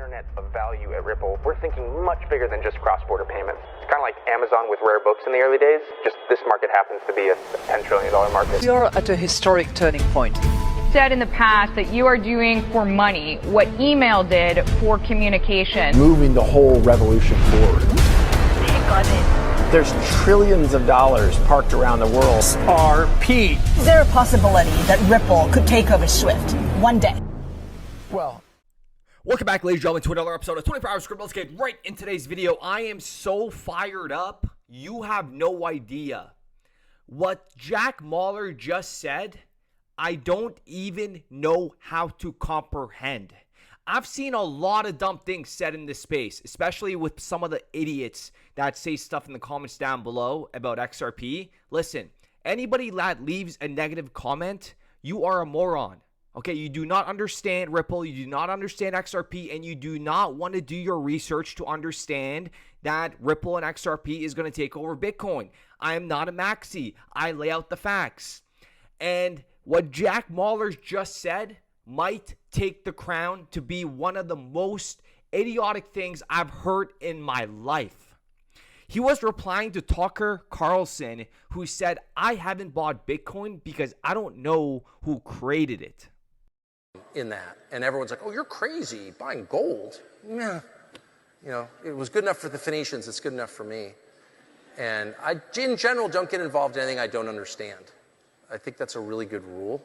internet of value at Ripple, we're thinking much bigger than just cross-border payments. It's kind of like Amazon with rare books in the early days, just this market happens to be a $10 trillion market. We are at a historic turning point. Said in the past that you are doing for money what email did for communication. Moving the whole revolution forward. Take on it. There's trillions of dollars parked around the world. XRP. Is there a possibility that Ripple could take over Swift one day? Well, welcome back, ladies and gentlemen, to another episode of 24 Hours Script. Let's get right in today's video. I am so fired up. You have no idea. What Jack Mallers just said, I don't even know how to comprehend. I've seen a lot of dumb things said in this space, especially with some of the idiots that say stuff in the comments down below about XRP. Listen, anybody that leaves a negative comment, you are a moron. Okay, you do not understand Ripple, you do not understand XRP, and you do not want to do your research to understand that Ripple and XRP is going to take over Bitcoin. I am not a maxi. I lay out the facts. And what Jack Mallers just said might take the crown to be one of the most idiotic things I've heard in my life. He was replying to Tucker Carlson, who said, I haven't bought Bitcoin because I don't know who created it. In that, and everyone's like, oh, you're crazy buying gold. Yeah, you know, it was good enough for the Phoenicians, it's good enough for me. And I in general don't get involved in anything I don't understand. I think that's a really good rule.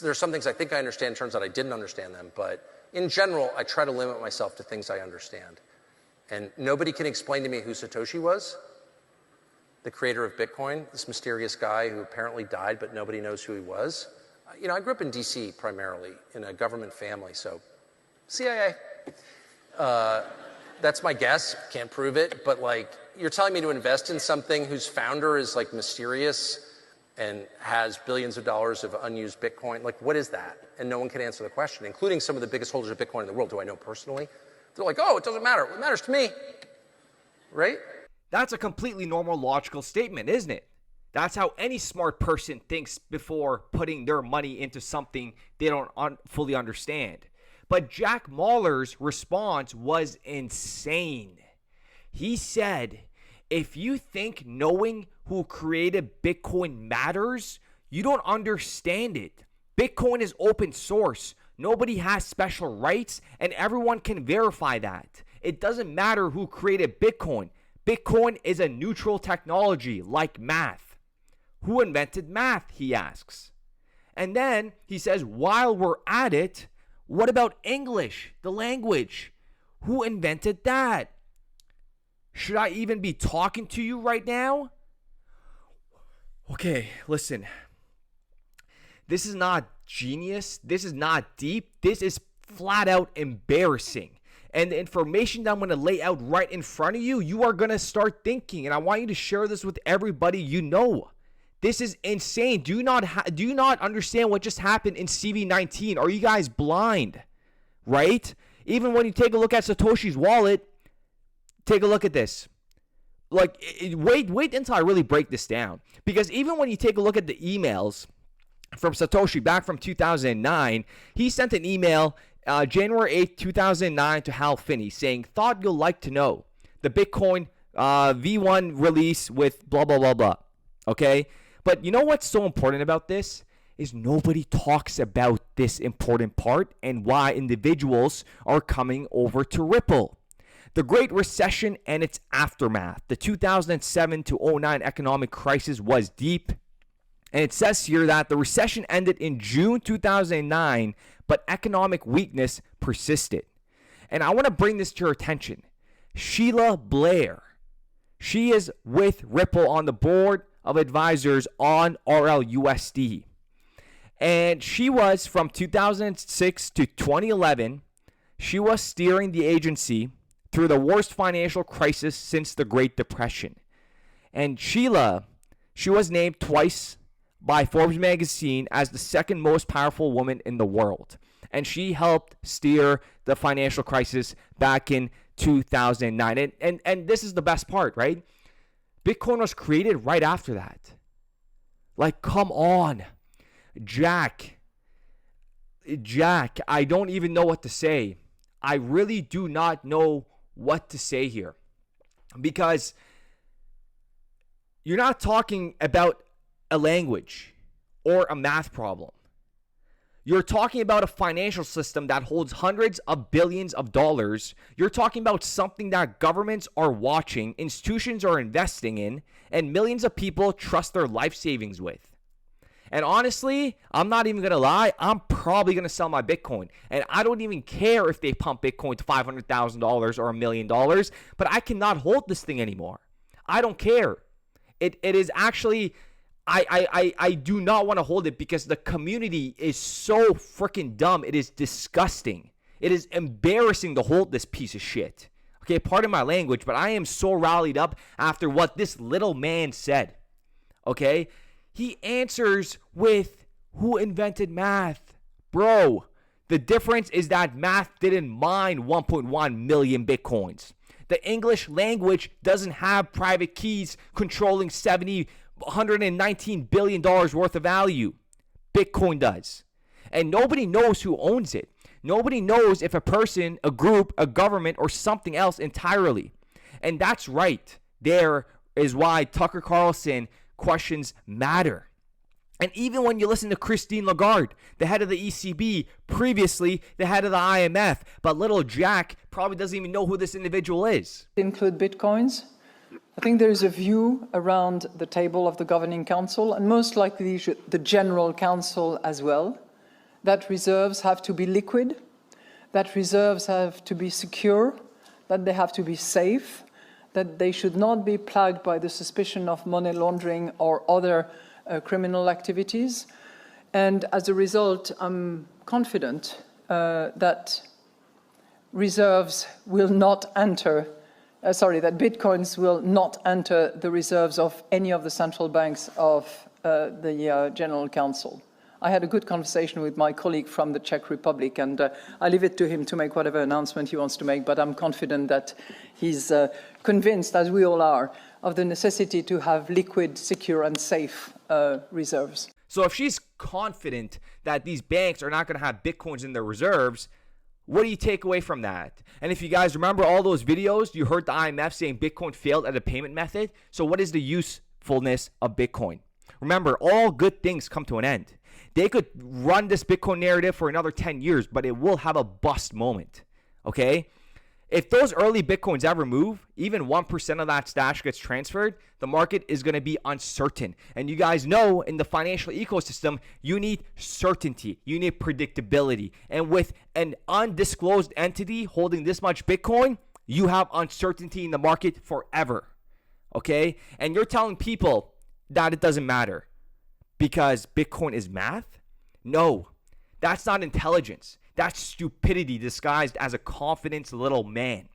There's some things I think I understand, turns out I didn't understand them, but in general I try to limit myself to things I understand. And nobody can explain to me who Satoshi was, the creator of Bitcoin, this mysterious guy who apparently died but nobody knows who he was. You know, I grew up in DC primarily, in a government family, so CIA. That's my guess, can't prove it, but like, you're telling me to invest in something whose founder is like mysterious and has billions of dollars of unused Bitcoin, like what is that? And no one can answer the question, including some of the biggest holders of Bitcoin in the world. Do I know personally? They're like, oh, it doesn't matter, it matters to me, right? That's a completely normal, logical statement, isn't it? That's how any smart person thinks before putting their money into something they don't fully understand. But Jack Mallers' response was insane. He said, if you think knowing who created Bitcoin matters, you don't understand it. Bitcoin is open source. Nobody has special rights, and everyone can verify that. It doesn't matter who created Bitcoin. Bitcoin is a neutral technology like math. Who invented math, he asks. And then he says, while we're at it, what about English, the language? Who invented that? Should I even be talking to you right now? Okay, listen. This is not genius. This is not deep. This is flat out embarrassing. And the information that I'm going to lay out right in front of you, you are going to start thinking. And I want you to share this with everybody you know. This is insane. Do you not understand what just happened in CV19? Are you guys blind? Right? Even when you take a look at Satoshi's wallet, take a look at this. Like, wait until I really break this down. Because even when you take a look at the emails from Satoshi back from 2009, he sent an email January 8th, 2009 to Hal Finney saying, thought you'll like to know the Bitcoin V1 release with blah, blah, blah, blah. Okay? But you know what's so important about this is nobody talks about this important part and why individuals are coming over to Ripple. The Great Recession and its aftermath. The 2007 to 09 economic crisis was deep. And it says here that the recession ended in June 2009, but economic weakness persisted. And I want to bring this to your attention. Sheila Blair. She is with Ripple on the board of advisors on RLUSD. And she was from 2006 to 2011, she was steering the agency through the worst financial crisis since the Great Depression. And Sheila, she was named twice by Forbes magazine as the second most powerful woman in the world. And she helped steer the financial crisis back in 2009. And this is the best part, right? Bitcoin was created right after that. Like, come on. Jack, I don't even know what to say. I really do not know what to say here, because you're not talking about a language or a math problem. You're talking about a financial system that holds hundreds of billions of dollars. You're talking about something that governments are watching, institutions are investing in, and millions of people trust their life savings with. And honestly, I'm not even going to lie, I'm probably going to sell my Bitcoin. And I don't even care if they pump Bitcoin to $500,000 or $1 million, but I cannot hold this thing anymore. I don't care. It is actually... I do not want to hold it because the community is so freaking dumb. It is disgusting. It is embarrassing to hold this piece of shit. Okay, pardon my language, but I am so rallied up after what this little man said. Okay? He answers with, who invented math? Bro, the difference is that math didn't mine 1.1 million Bitcoins. The English language doesn't have private keys controlling $119 billion worth of value. Bitcoin does. And nobody knows who owns it. Nobody knows if a person, a group, a government, or something else entirely. And that's right. There is why Tucker Carlson questions matter. And even when you listen to Christine Lagarde, the head of the ECB, previously the head of the IMF, but little Jack probably doesn't even know who this individual is. Include Bitcoins. I think there is a view around the table of the Governing Council, and most likely the General Council as well, that reserves have to be liquid, that reserves have to be secure, that they have to be safe, that they should not be plagued by the suspicion of money laundering or other criminal activities. And as a result, I'm confident that reserves will not enter that Bitcoins will not enter the reserves of any of the central banks of the General Council. I had a good conversation with my colleague from the Czech Republic, and I leave it to him to make whatever announcement he wants to make, but I'm confident that he's convinced, as we all are, of the necessity to have liquid, secure, and safe reserves. So if she's confident that these banks are not going to have Bitcoins in their reserves, what do you take away from that? And if you guys remember all those videos, you heard the IMF saying Bitcoin failed as a payment method. So what is the usefulness of Bitcoin? Remember, all good things come to an end. They could run this Bitcoin narrative for another 10 years, but it will have a bust moment, okay? If those early Bitcoins ever move, even 1% of that stash gets transferred, the market is going to be uncertain. And you guys know in the financial ecosystem, you need certainty. You need predictability. And with an undisclosed entity holding this much Bitcoin, you have uncertainty in the market forever. Okay? And you're telling people that it doesn't matter because Bitcoin is math? No, that's not intelligence. That's stupidity disguised as a confident little man.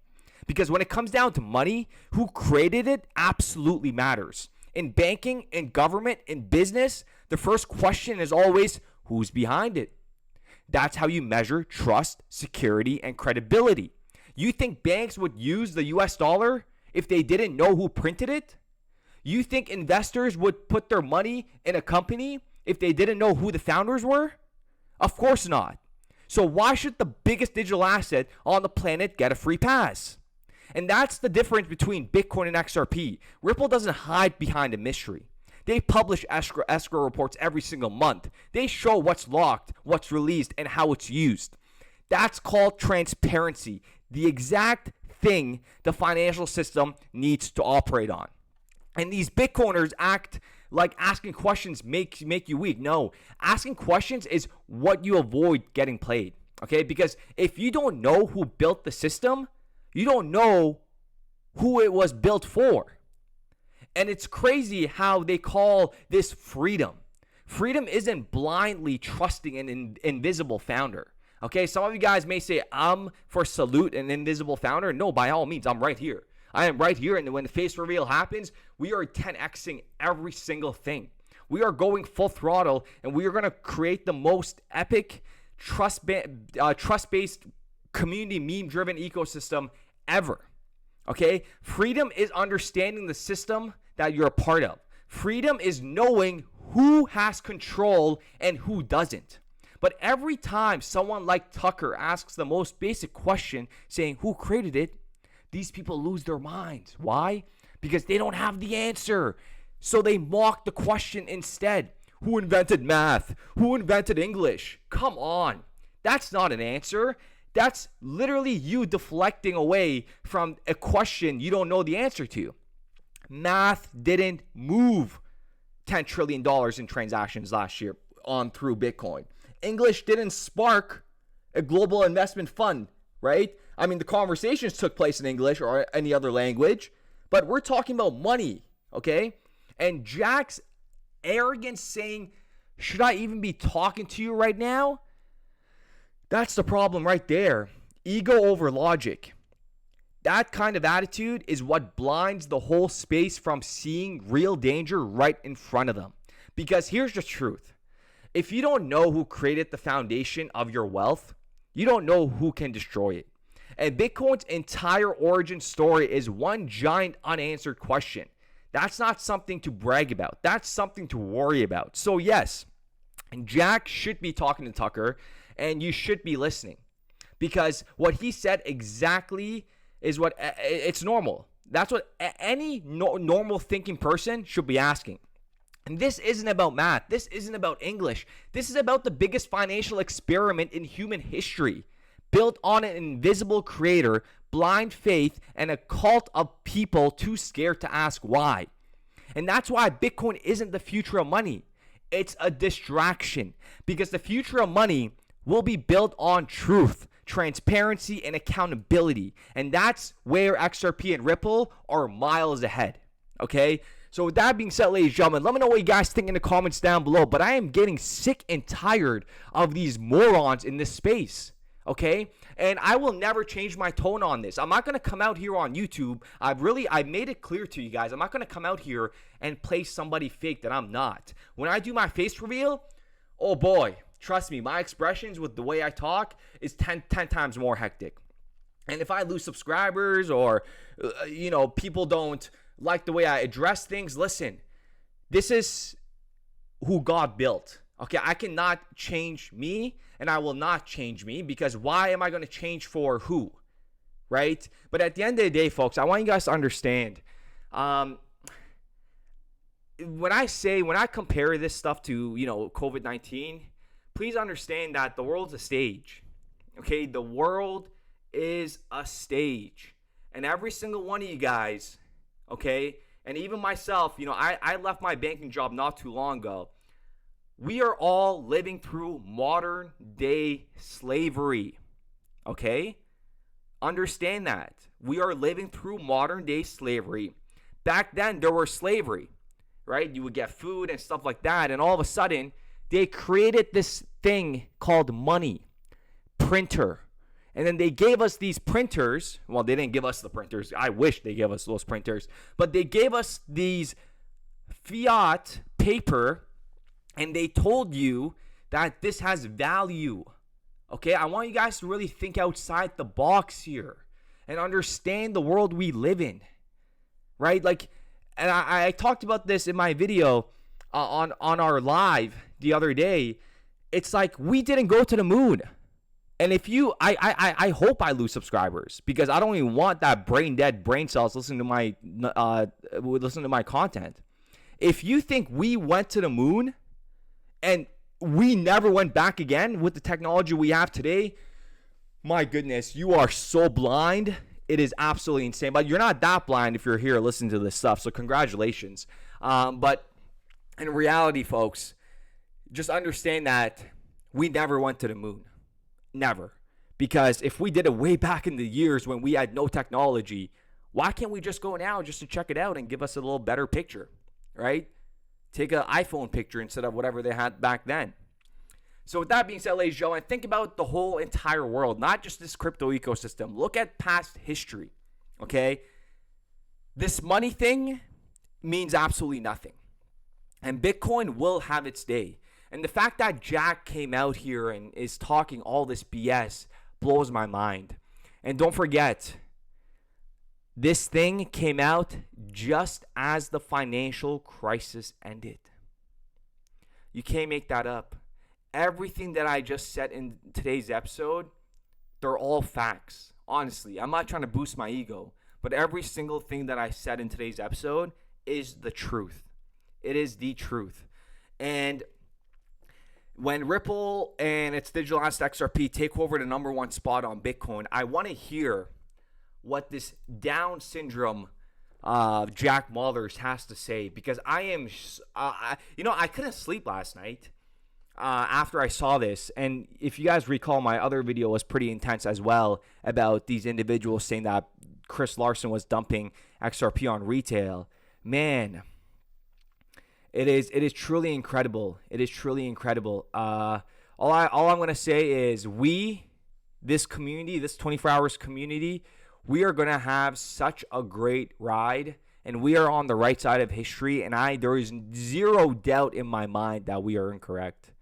Because when it comes down to money, who created it absolutely matters. In banking, in government, in business, the first question is always, who's behind it? That's how you measure trust, security, and credibility. You think banks would use the US dollar if they didn't know who printed it? You think investors would put their money in a company if they didn't know who the founders were? Of course not. So why should the biggest digital asset on the planet get a free pass? And that's the difference between Bitcoin and XRP. Ripple doesn't hide behind a mystery. They publish escrow reports every single month. They show what's locked, what's released, and how it's used. That's called transparency, the exact thing the financial system needs to operate on. And these Bitcoiners act like asking questions make you weak. No, asking questions is what you avoid getting played, okay? Because if you don't know who built the system, you don't know who it was built for. And it's crazy how they call this freedom. Freedom isn't blindly trusting an invisible founder, okay? Some of you guys may say, I'm for salute an invisible founder. No, by all means, I'm right here. I am right here, and when the face reveal happens, we are 10xing every single thing. We are going full throttle, and we are going to create the most epic, trust-based, community meme-driven ecosystem ever. Okay? Freedom is understanding the system that you're a part of. Freedom is knowing who has control and who doesn't. But every time someone like Tucker asks the most basic question, saying who created it, these people lose their minds. Why? Because they don't have the answer. So they mock the question instead. Who invented math? Who invented English? Come on. That's not an answer. That's literally you deflecting away from a question you don't know the answer to. Math didn't move $10 trillion in transactions last year on through Bitcoin. English didn't spark a global investment fund, right? I mean, the conversations took place in English or any other language, but we're talking about money, okay? And Jack's arrogance saying, should I even be talking to you right now? That's the problem right there. Ego over logic. That kind of attitude is what blinds the whole space from seeing real danger right in front of them. Because here's the truth. If you don't know who created the foundation of your wealth, you don't know who can destroy it. And Bitcoin's entire origin story is one giant unanswered question. That's not something to brag about. That's something to worry about. So yes, Jack should be talking to Tucker, and you should be listening. Because what he said exactly is what it's normal. That's what any normal thinking person should be asking. And this isn't about math. This isn't about English. This is about the biggest financial experiment in human history, built on an invisible creator, blind faith, and a cult of people too scared to ask why. And that's why Bitcoin isn't the future of money. It's a distraction, because the future of money will be built on truth, transparency, and accountability. And that's where XRP and Ripple are miles ahead. Okay? So with that being said, ladies and gentlemen, let me know what you guys think in the comments down below. But I am getting sick and tired of these morons in this space. Okay? And I will never change my tone on this. I'm not going to come out here on YouTube. I made it clear to you guys. I'm not going to come out here and play somebody fake that I'm not. When I do my face reveal, oh boy, trust me, my expressions with the way I talk is 10 times more hectic. And if I lose subscribers or, people don't like the way I address things, listen, this is who God built. Okay, I cannot change me, and I will not change me, because why am I going to change for who? Right? But at the end of the day, folks, I want you guys to understand, when I compare this stuff to, COVID-19, please understand that the world's a stage. Okay, the world is a stage. And every single one of you guys, okay, and even myself, I left my banking job not too long ago. We are all living through modern day slavery. Okay? Understand that. We are living through modern day slavery. Back then, there was slavery, right? You would get food and stuff like that. And all of a sudden, they created this thing called money, printer. And then they gave us these printers. Well, they didn't give us the printers. I wish they gave us those printers. But they gave us these fiat paper, and they told you that this has value. Okay, I want you guys to really think outside the box here and understand the world we live in, right? And I talked about this in my video on our live the other day. It's like we didn't go to the moon. And if I hope I lose subscribers, because I don't even want that brain dead brain cells listening to my content. If you think we went to the moon and we never went back again with the technology we have today, my goodness, you are so blind. It is absolutely insane. But you're not that blind if you're here listening to this stuff. So congratulations. But in reality, folks, just understand that we never went to the moon. Never. Because if we did it way back in the years when we had no technology, why can't we just go now just to check it out and give us a little better picture, right? Take an iPhone picture instead of whatever they had back then. So with that being said, ladies and gentlemen, think about the whole entire world, not just this crypto ecosystem. Look at past history, okay? This money thing means absolutely nothing. And Bitcoin will have its day. And the fact that Jack came out here and is talking all this BS blows my mind. And don't forget, this thing came out just as the financial crisis ended. You can't make that up. everything that I just said in today's episode, they're all facts. Honestly, I'm not trying to boost my ego, but every single thing that I said in today's episode is the truth. It is the truth. And when Ripple and its digital asset XRP take over the number one spot on Bitcoin, I want to hear what this Down syndrome Jack Mallers has to say, because I am, I couldn't sleep last night after I saw this. And if you guys recall, my other video was pretty intense as well about these individuals saying that Chris Larson was dumping XRP on retail. Man, it is truly incredible. It is truly incredible. All I'm gonna say is this community, this 24 hours community, we are gonna have such a great ride, and we are on the right side of history. And there is zero doubt in my mind that we are incorrect.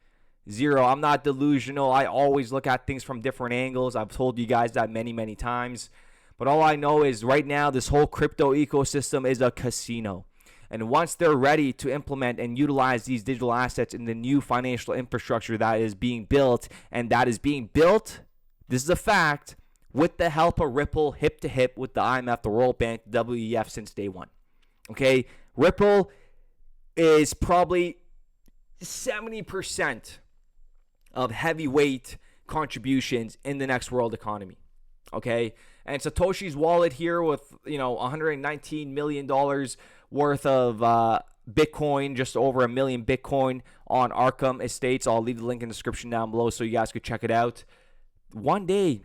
Zero. I'm not delusional. I always look at things from different angles. I've told you guys that many, many times. But all I know is right now, this whole crypto ecosystem is a casino. And once they're ready to implement and utilize these digital assets in the new financial infrastructure that is being built, and that is being built, this is a fact, with the help of Ripple, hip to hip with the IMF, the World Bank, WEF since day one. Okay? Ripple is probably 70% of heavyweight contributions in the next world economy. Okay? And Satoshi's wallet here with, $119 million worth of Bitcoin, just over 1 million Bitcoin on Arkham Estates. I'll leave the link in the description down below so you guys could check it out. One day,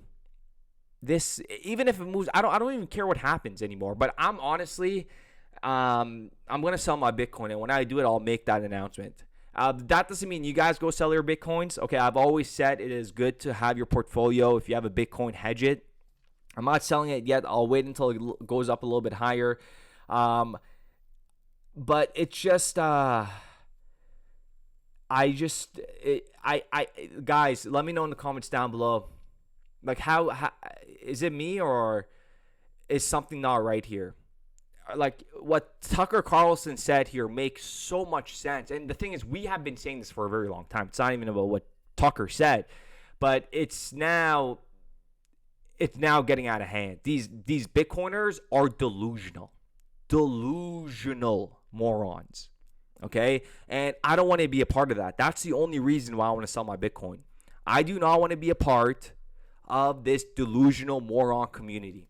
this, even if it moves, I don't even care what happens anymore. But I'm honestly, I'm gonna sell my Bitcoin, and when I do it, I'll make that announcement. That doesn't mean you guys go sell your Bitcoins. Okay, I've always said it is good to have your portfolio. If you have a Bitcoin, hedge it. I'm not selling it yet. I'll wait until it goes up a little bit higher. But it's just, guys, let me know in the comments down below. Like, how is it me, or is something not right here? Like, what Tucker Carlson said here makes so much sense. And the thing is, we have been saying this for a very long time. It's not even about what Tucker said, but it's now getting out of hand. These Bitcoiners are delusional morons. Okay? And I don't want to be a part of that. That's the only reason why I want to sell my Bitcoin. I do not want to be a part of this delusional moron community.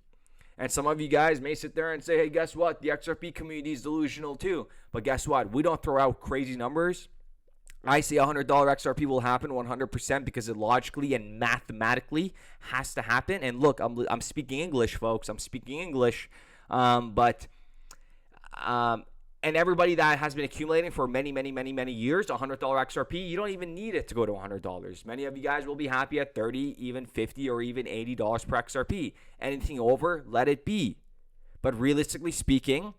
And some of you guys may sit there and say, hey, guess what? The XRP community is delusional too. But guess what? We don't throw out crazy numbers. I say $100 XRP will happen 100% because it logically and mathematically has to happen. And look, I'm speaking English, folks. I'm speaking English. And everybody that has been accumulating for many, many, many, many years, $100 XRP, you don't even need it to go to $100. Many of you guys will be happy at $30, even $50, or even $80 per XRP. Anything over, let it be. But realistically speaking,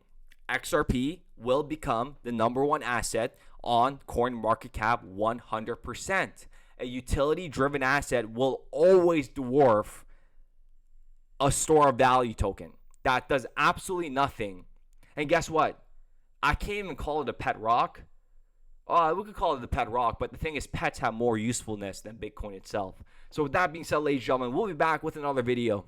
XRP will become the number one asset on CoinMarketCap 100%. A utility-driven asset will always dwarf a store of value token that does absolutely nothing. And guess what? I can't even call it a pet rock. We could call it the pet rock, but the thing is, pets have more usefulness than Bitcoin itself. So with that being said, ladies and gentlemen, we'll be back with another video.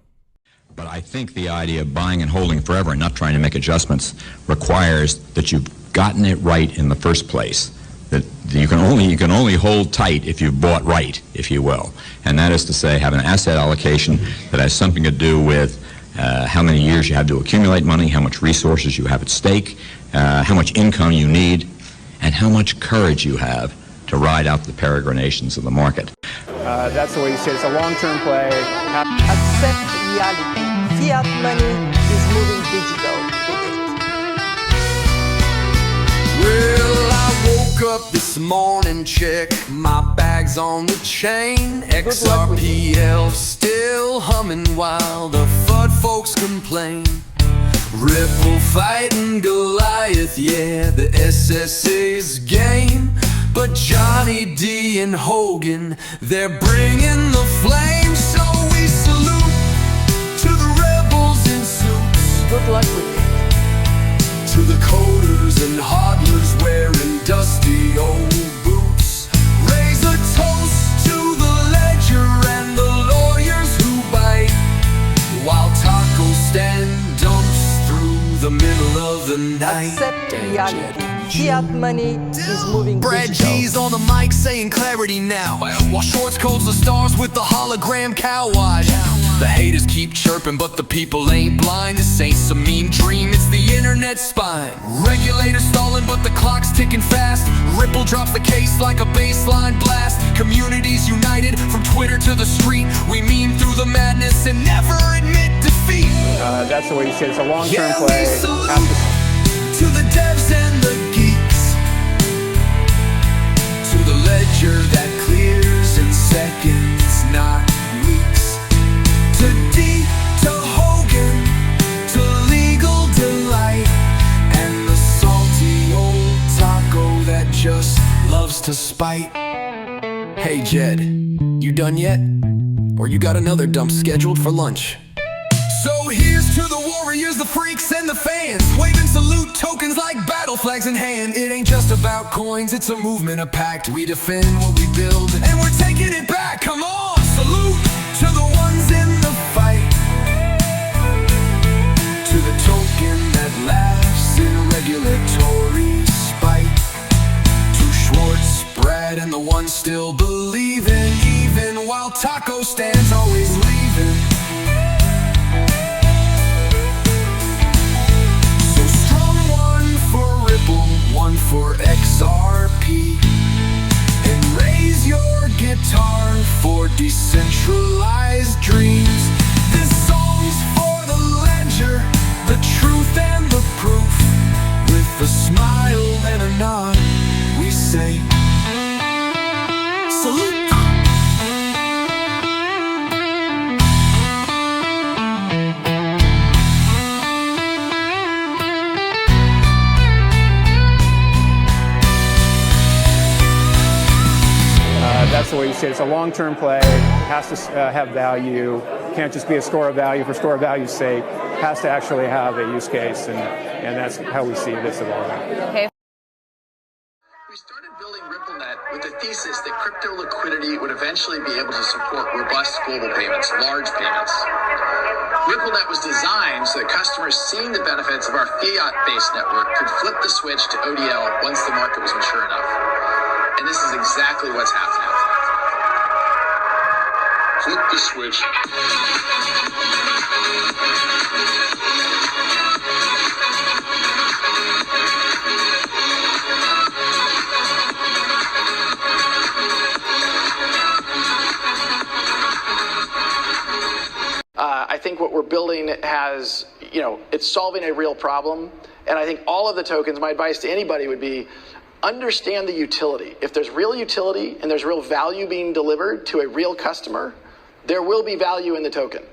But I think the idea of buying and holding forever and not trying to make adjustments requires that you've gotten it right in the first place. That you can only hold tight if you've bought right, if you will. And that is to say, have an asset allocation that has something to do with how many years you have to accumulate money, how much resources you have at stake, how much income you need, and how much courage you have to ride out the peregrinations of the market. That's the way you say it. It's a long-term play. Accept reality. Fiat money is moving digital. Well, I woke up this morning, check my bags on the chain. XRPL still humming while the FUD folks complain. Ripple fighting Goliath, yeah, the SSA's game. But Johnny D and Hogan, they're bringing the flame. So we salute to the rebels in suits. Good luck with it. To the coders and hodlers wearing dusty old boots. Raise a toast the night. Accept reality. Fiat money is moving Brad digital. G's on the mic saying clarity now, while Shorts codes the stars with the hologram cow watch. The haters keep chirping, but the people ain't blind. This ain't some mean dream, it's the internet spine. Regulators stalling, but the clock's ticking fast. Ripple drops the case like a baseline blast. Communities united, from Twitter to the street. We meme through the madness and never admit defeat. That's the way you say it. It's a long-term Yeah, play. we salute to the devs and the geeks, to the ledger that clears in seconds, not weeks. To D, to Hogan, to legal delight, and the salty old taco that just loves to spite. Hey Jed, you done yet? Or you got another dump scheduled for lunch? So here's to the warriors, the freaks, and the fans, waving salute tokens like battle flags in hand. It ain't just about coins, it's a movement, a pact. We defend what we build, and we're taking it back. Come on, salute to the ones in the fight, to the token that laughs in regulatory spite, to Schwartz, Brad, and the ones still believing, even while Taco stands always leaving. One for XRP, and raise your guitar for decentralized dreams. This song's for the ledger, the truth and the proof. With a smile and a nod, we say salute. That's the way you say it. It's a long-term play. Has to have value. Can't just be a store of value for store of value's sake. Has to actually have a use case, and that's how we see this evolving. Okay. We started building RippleNet with the thesis that crypto liquidity would eventually be able to support robust global payments, large payments. RippleNet was designed so that customers seeing the benefits of our fiat-based network could flip the switch to ODL once the market was mature enough. And this is exactly what's happening. Flip the switch. I think what we're building has, it's solving a real problem. And I think all of the tokens, my advice to anybody would be, understand the utility. If there's real utility and there's real value being delivered to a real customer, there will be value in the token.